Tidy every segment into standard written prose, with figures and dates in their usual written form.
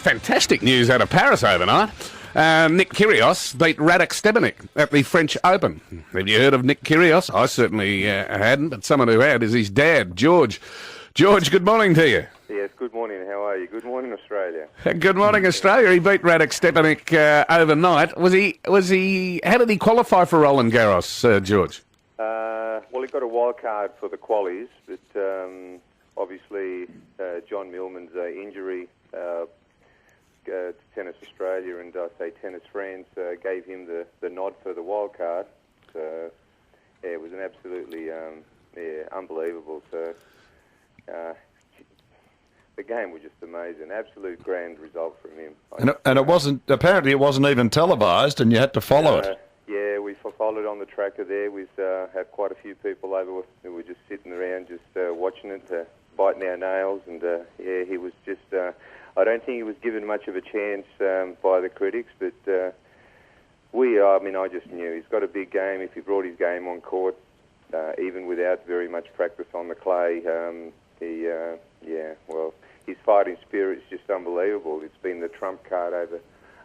Fantastic news out of Paris overnight. Nick Kyrgios beat Radek Stepanek at the French Open. Have you heard of Nick Kyrgios? I certainly hadn't, but someone who had is his dad, George. George, good morning to you. Yes, good morning. How are you? Good morning, Australia. Good morning, Australia. He beat Radek Stepanek overnight. Was he? How did he qualify for Roland Garros, George? Well, he got a wild card for the qualies, but obviously John Millman's injury to Tennis Australia and I say Tennis France gave him the nod for the wild card. So yeah, it was an absolutely unbelievable. So the game was just amazing. Absolute grand result from him. And it wasn't, apparently it wasn't even televised and you had to follow it. Yeah, we followed on the tracker there. We had quite a few people over who were just sitting around just watching it, biting our nails. And yeah, he was just, I don't think he was given much of a chance by the critics, but I just knew he's got a big game. If he brought his game on court, even without very much practice on the clay, his fighting spirit's just unbelievable. It's been the trump card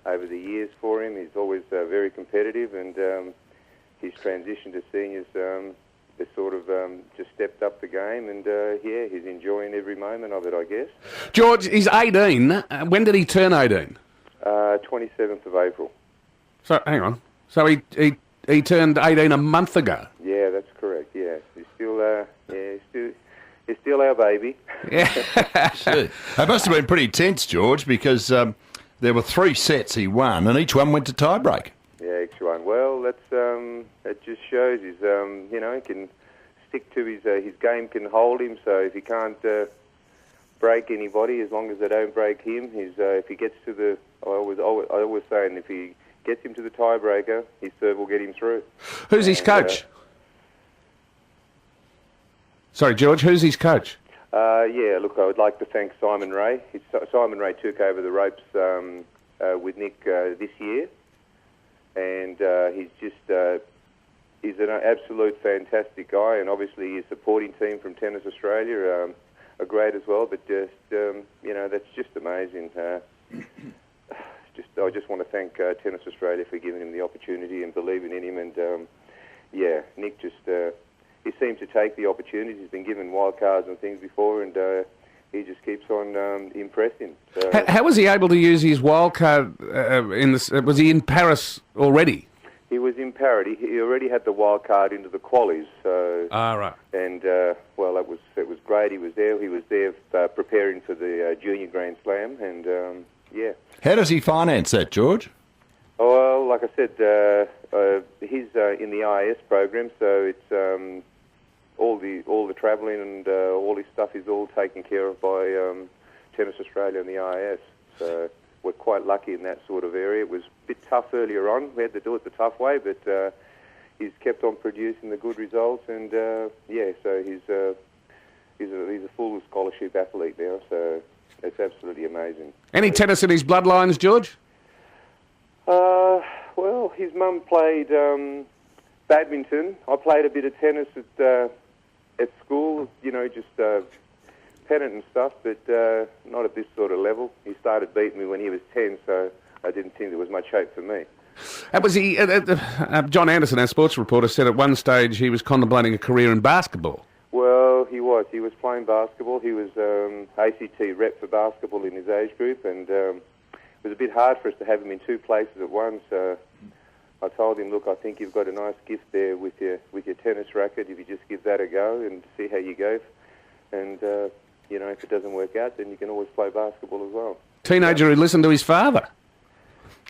over the years for him. He's always very competitive, and his transition to seniors has sort of just stepped up the game, and he's enjoying every moment of it, I guess. George, he's 18. When did he turn 18? 27th of April. So, hang on. So he turned 18 a month ago? Yeah, that's correct, yeah. He's still our baby. Yeah. It must have been pretty tense, George, because there were 3 sets he won, and each one went to tiebreak. Yeah, each one. Well, that's it just shows he can stick to his game, can hold him. So if he can't break anybody, as long as they don't break him, if he gets to the, I always say, and if he gets him to the tiebreaker, his serve will get him through. Who's his coach? Sorry, George, who's his coach? Look, I would like to thank Simon Ray. Simon Ray took over the ropes with Nick this year, and he's an absolute fantastic guy, and obviously his supporting team from Tennis Australia are great as well, but that's just amazing. I just want to thank Tennis Australia for giving him the opportunity and believing in him, and Nick just... he seems to take the opportunities. He's been given wild cards and things before, and he just keeps on impressing. So, how was he able to use his wild card was he in Paris already? He was in Paris. He already had the wild card into the qualies. So, right. And it was great. He was there preparing for the Junior Grand Slam, and How does he finance that, George? Well, like I said, he's in the IIS program, so it's all the travelling and all his stuff is all taken care of by Tennis Australia and the IIS. So we're quite lucky in that sort of area. It was a bit tough earlier on. We had to do it the tough way, but he's kept on producing the good results, and so he's a full scholarship athlete now. So it's absolutely amazing. Any tennis in his bloodlines, George? Well, his mum played badminton. I played a bit of tennis at school, just pennant and stuff, but not at this sort of level. He started beating me when he was 10, so I didn't think there was much hope for me. Was he? John Anderson, our sports reporter, said at one stage he was contemplating a career in basketball. Well, he was. He was playing basketball. He was ACT rep for basketball in his age group, and it was a bit hard for us to have him in 2 places at once. I told him, look, I think you've got a nice gift there with your tennis racket. If you just give that a go and see how you go, and if it doesn't work out, then you can always play basketball as well. Teenager who listened to his father.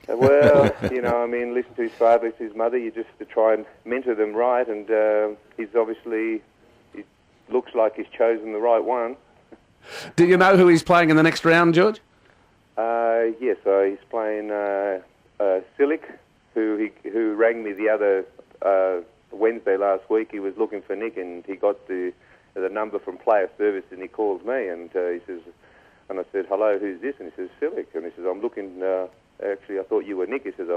Well, listen to his father, listen to his mother. You just to try and mentor them right, and he looks like he's chosen the right one. Do you know who he's playing in the next round, George? Yes, he's playing Silic, who rang me the other Wednesday last week. He was looking for Nick, and he got the number from Player Service, and he calls me, and he says, and I said, hello, who's this? And he says, Silic. And he says, I'm looking, actually, I thought you were Nick. He says,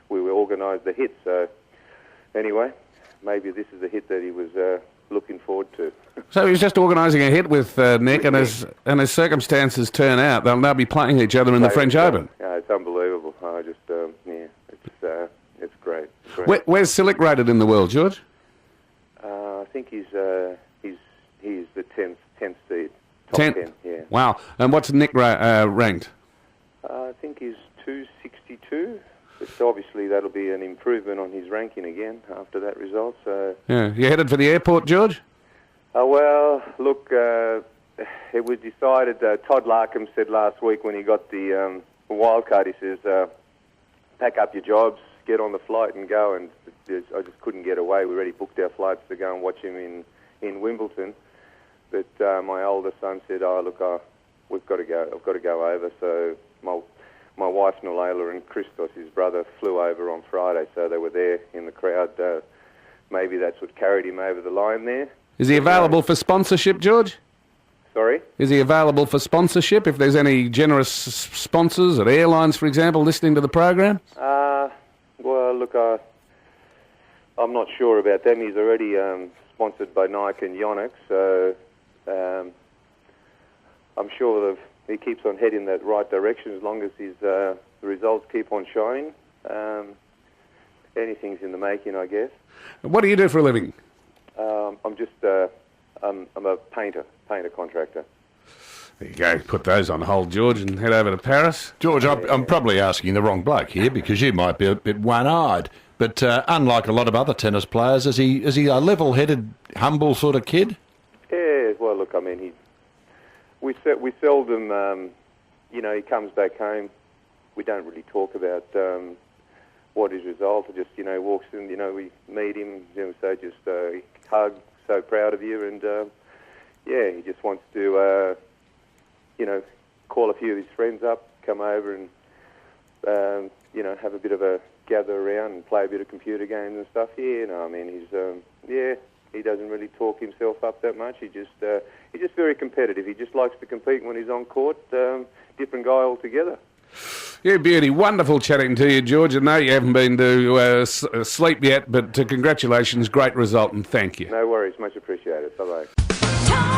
we organised the hit. So anyway, maybe this is the hit that he was looking forward to. So he's just organising a hit with Nick, and as circumstances turn out, they'll be playing each other in the French Open. Yeah, it's unbelievable. I just, it's great. It's great. Where's Silic rated in the world, George? I think he's the 10th seed. Top 10, yeah. Wow. And what's Nick ranked? I think he's 262. But obviously that'll be an improvement on his ranking again after that result. So. Yeah. You headed for the airport, George? Well, look, it was decided. Todd Larkham said last week when he got the wild card, he says, pack up your jobs, get on the flight and go. And I just couldn't get away. We already booked our flights to go and watch him in Wimbledon. But my older son said, "Oh, look, we've got to go. I've got to go over." So my wife Nolela and Christos, his brother, flew over on Friday, so they were there in the crowd. Maybe that's what carried him over the line there. Is he available for sponsorship, George? Sorry? Is he available for sponsorship if there's any generous sponsors at airlines, for example, listening to the program? Well, look, I'm not sure about them. He's already sponsored by Nike and Yonex, so I'm sure he keeps on heading that right direction as long as his results keep on shining. Anything's in the making, I guess. What do you do for a living? I'm just I'm a painter contractor. There you go. Put those on hold, George, and head over to Paris. George, I'm probably asking the wrong bloke here because you might be a bit one-eyed. But unlike a lot of other tennis players, is he a level-headed, humble sort of kid? Yeah. Well, look, I mean, we seldom, he comes back home. We don't really talk about what his result. He just, walks in. We meet him. Say just hug, so proud of you, and he just wants to, call a few of his friends up, come over, and have a bit of a gather around and play a bit of computer games and stuff. Yeah, no, I mean, he doesn't really talk himself up that much. He's just very competitive. He just likes to compete when he's on court. Different guy altogether. You beauty. Wonderful chatting to you, George. I know you haven't been to sleep yet, but congratulations. Great result, and thank you. No worries. Much appreciated. Bye-bye.